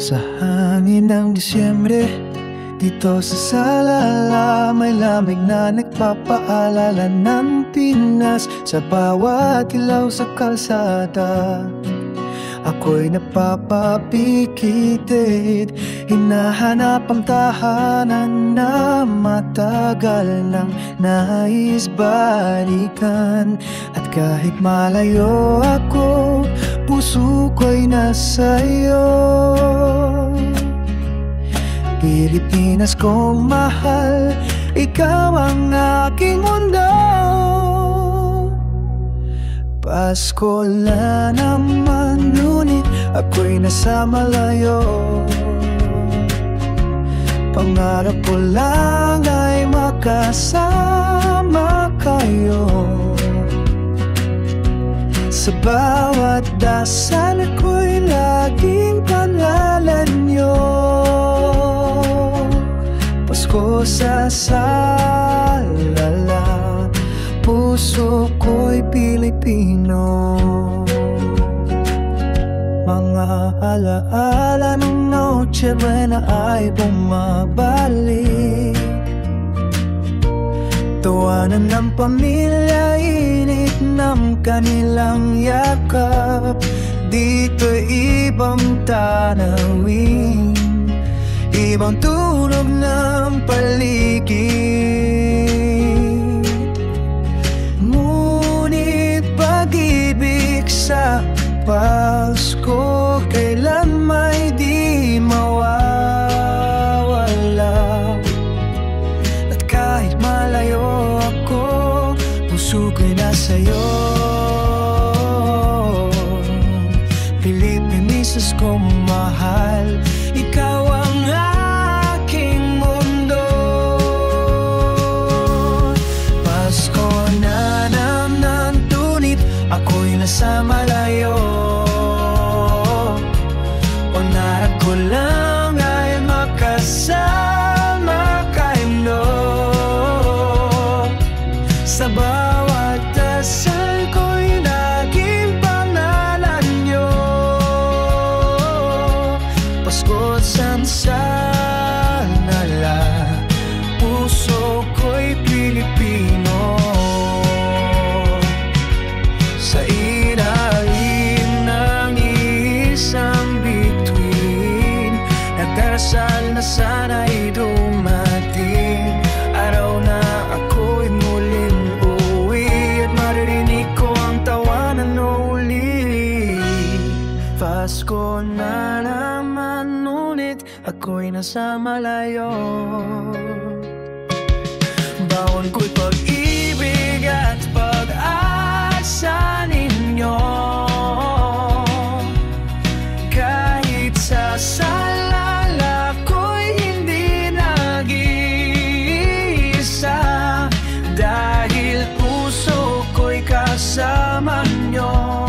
Sa hangin ng Disyembre, dito sa Salala, may lamig na nagpapaalala ng Pinas. Sa bawat ilaw sa kalsada, ako'y napapapikitid. Hinahanap ang tahanan na matagal nang nais balikan. At kahit malayo ako, puso ko'y nasa'yo. Pilipinas kong mahal, ikaw ang aking mundo. Pasko na naman, ngunit ako'y nasa malayo. Pangarap ko lang ay makasama kayo. Sa bawat dasal ako'y laging pangalan nyo. Pasko sa Salala, puso ko'y Pilipino. Mga alaala ng Noche Buena ay bumabalik. Tawanan ng pamilya, init ng kanilang yakap. Dito'y ibang tanawin, ibang tunog ng paligid. Ngunit pag-ibig sa Pasko kailan may di mawawala. At kahit malayo ako, puso ko'y nasa'yo. Pilipinas kong mahal, ikaw ang aking mundo. Pasko na naman, ngunit ako'y nasa malayo. Pangarap ko lang ay makasama kayo. Sa bawat dasal ko'y naging pangalan nyo. Pasko't Salala, puso ko'y Pilipino. Sa ilalim ng isang bituin, nagdarasal na sana'y dumating araw na ako'y muling uwi. At maririnig ko ang tawanan uli. Pasko na naman, ngunit ako'y nasa malayo. Bawal ko'y pag-ibig at pag-asa ninyo. Kahit sa Salala ko'y hindi nag-iisa, dahil puso ko'y kasama nyo.